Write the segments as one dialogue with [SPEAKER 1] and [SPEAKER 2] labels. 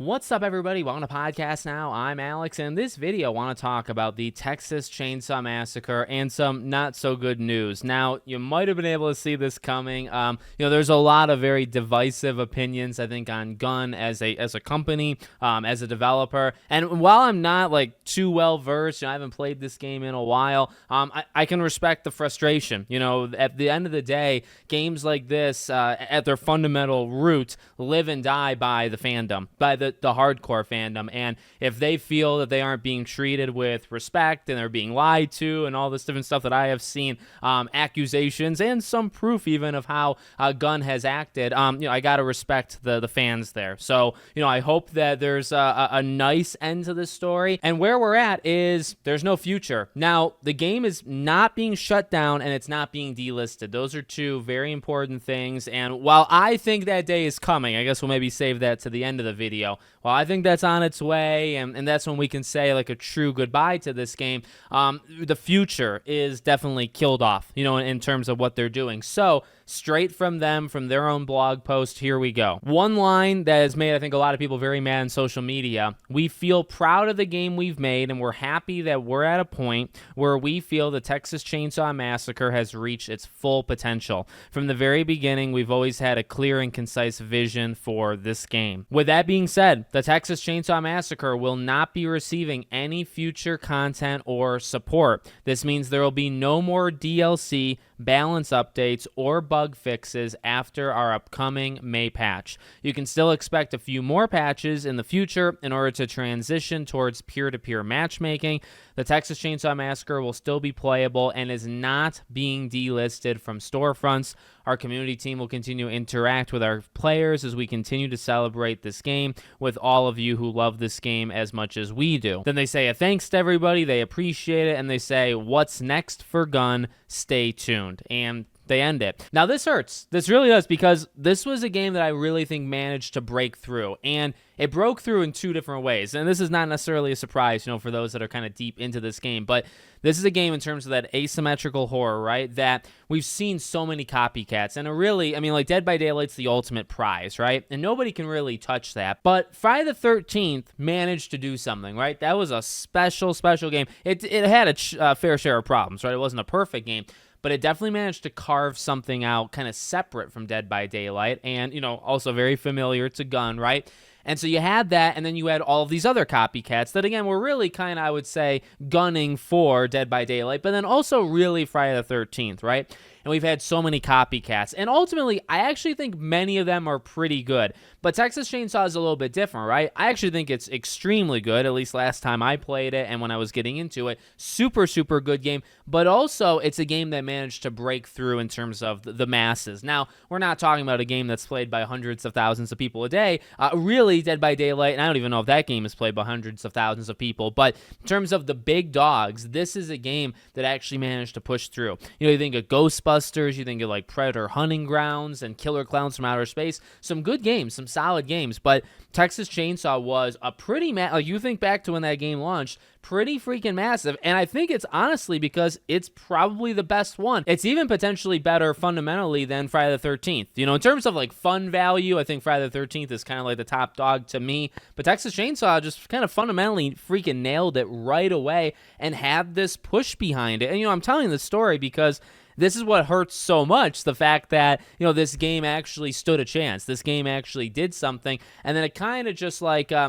[SPEAKER 1] What's up, everybody? Welcome to Podcast Now. I'm Alex, and in this video, I want to talk about the Texas Chainsaw Massacre and some not-so-good news. Now, you might have been able to see this coming. There's a lot of very divisive opinions, I think, on Gun as a company, as a developer. And while I'm not, too well-versed, I haven't played this game in a while, I can respect the frustration. At the end of the day, games like this, at their fundamental root, live and die by the fandom, by the hardcore fandom. And if they feel that they aren't being treated with respect and they're being lied to and all this different stuff that I have seen, accusations and some proof even of how Gun has acted, I got to respect the fans there. So, I hope that there's a nice end to this story. And where we're at is there's no future. Now, the game is not being shut down and it's not being delisted. Those are two very important things. And while I think that day is coming, I guess we'll maybe save that to the end of the video. Well, I think that's on its way, and that's when we can say a true goodbye to this game. The future is definitely killed off, in terms of what they're doing. So straight from them, from their own blog post, here we go. One line that has made, I think, a lot of people very mad on social media: we feel proud of the game we've made, and we're happy that we're at a point where we feel the Texas Chainsaw Massacre has reached its full potential. From the very beginning, we've always had a clear and concise vision for this game. With that being said, the Texas Chainsaw Massacre will not be receiving any future content or support. This means there will be no more DLC, balance updates, or bug fixes after our upcoming May patch. You can still expect a few more patches in the future in order to transition towards peer-to-peer matchmaking. The Texas Chainsaw Massacre will still be playable and is not being delisted from storefronts. Our community team will continue to interact with our players as we continue to celebrate this game with all of you who love this game as much as we do. Then they say a thanks to everybody, they appreciate it, and they say, what's next for Gun? Stay tuned. And they end it. Now, this hurts. This really does, because this was a game that I really think managed to break through, and it broke through in two different ways. And this is not necessarily a surprise, for those that are kind of deep into this game, but this is a game in terms of that asymmetrical horror, right? That we've seen so many copycats, and it really, Dead by Daylight's the ultimate prize, right? And nobody can really touch that. But Friday the 13th managed to do something, right? That was a special game. It had a fair share of problems, right? It wasn't a perfect game, but it definitely managed to carve something out kind of separate from Dead by Daylight and, also very familiar to Gun, right? And so you had that, and then you had all of these other copycats that, again, were really kind of, I would say, gunning for Dead by Daylight, but then also really Friday the 13th, right? And we've had so many copycats. And ultimately, I actually think many of them are pretty good. But Texas Chainsaw is a little bit different, right? I actually think it's extremely good, at least last time I played it and when I was getting into it. Super, super good game. But also, it's a game that managed to break through in terms of the masses. Now, we're not talking about a game that's played by hundreds of thousands of people a day. Really, Dead by Daylight, and I don't even know if that game is played by hundreds of thousands of people. But in terms of the big dogs, this is a game that actually managed to push through. You think of Ghostbusters, you think of Predator Hunting Grounds and Killer Clowns from Outer Space. Some good games, some solid games, but Texas Chainsaw was a pretty you think back to when that game launched, pretty freaking massive, and I think it's honestly because it's probably the best one. It's even potentially better fundamentally than Friday the 13th. In terms of fun value, I think Friday the 13th is kind of the top dog to me, but Texas Chainsaw just kind of fundamentally freaking nailed it right away and had this push behind it. And I'm telling this story because this is what hurts so much, the fact that, this game actually stood a chance. This game actually did something, and then it kind of just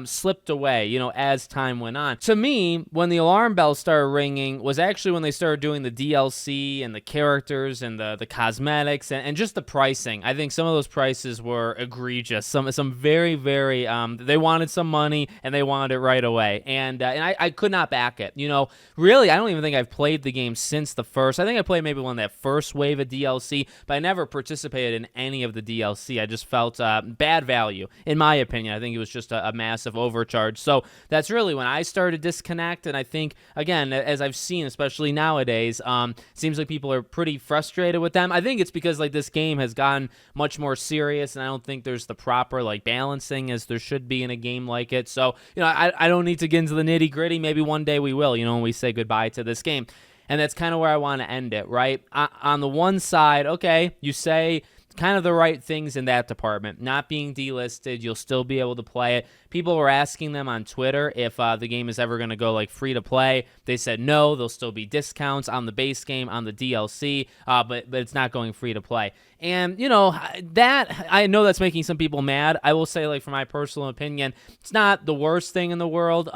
[SPEAKER 1] slipped away, as time went on. To me, when the alarm bells started ringing was actually when they started doing the DLC and the characters and the cosmetics and just the pricing. I think some of those prices were egregious. Some very, very, they wanted some money and they wanted it right away. And I could not back it. Really, I don't even think I've played the game since the first. I think I played maybe one that first wave of DLC, but I never participated in any of the DLC. I just felt bad value, in my opinion. I think it was just a massive overcharge. So that's really when I started to disconnect, and I think, again, as I've seen, especially nowadays, seems like people are pretty frustrated with them. I think it's because this game has gotten much more serious, and I don't think there's the proper balancing as there should be in a game like it. So, I don't need to get into the nitty-gritty. Maybe one day we will, when we say goodbye to this game. And that's kind of where I want to end it, right? On the one side, okay, you say kind of the right things in that department. Not being delisted, you'll still be able to play it. people were asking them on Twitter if the game is ever going to go like free to play. They said no, there'll still be discounts on the base game, on the DLC, but it's not going free to play. And, you know, that, I know that's making some people mad. I will say, like, from my personal opinion, it's not the worst thing in the world.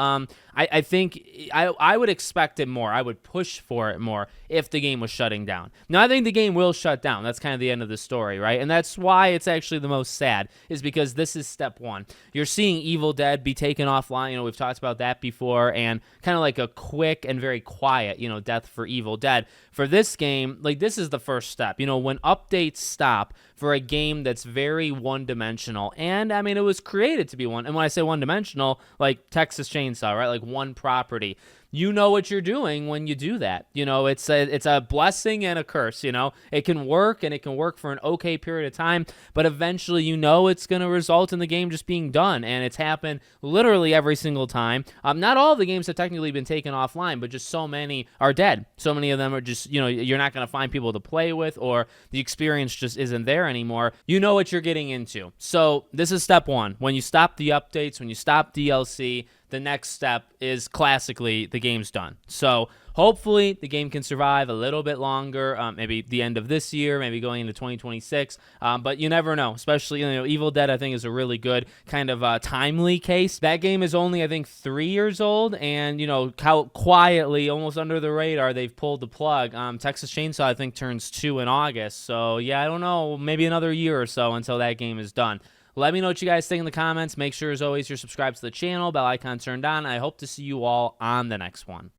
[SPEAKER 1] I think I would expect it more. I would push for it more if the game was shutting down. Now, I think the game will shut down. That's kind of the end of the story, right? And that's why it's actually the most sad, is because this is step one. You're seeing Evil Dead be taken offline. You know, we've talked about that before, and kind of like a quick and very quiet, you know, death for Evil Dead. For this game, like, this is the first step. You know, when updates stop for a game that's very one-dimensional, and I mean, it was created to be one, and when I say one-dimensional, like Texas Chainsaw, right, like one property, you know what you're doing when you do that. You know, it's a blessing and a curse. You know, it can work, and it can work for an okay period of time, but eventually, you know, it's going to result in the game just being done, and it's happened literally every single time. Not all the games have technically been taken offline, but just so many are dead. So many of them are just, you know, you're not going to find people to play with, or the experience just isn't there anymore. You know what you're getting into. So this is step one. When you stop the updates, when you stop DLC, the next step is classically the game's done. So hopefully the game can survive a little bit longer, maybe the end of this year, maybe going into 2026. But you never know, especially, you know, Evil Dead, I think, is a really good kind of timely case. That game is only, I think, 3 years old, and, you know, how quietly, almost under the radar, they've pulled the plug. Texas Chainsaw, I think, turns 2 in August. So, yeah, I don't know, maybe another year or so until that game is done. Let me know what you guys think in the comments. Make sure, as always, you're subscribed to the channel, bell icon turned on. I hope to see you all on the next one.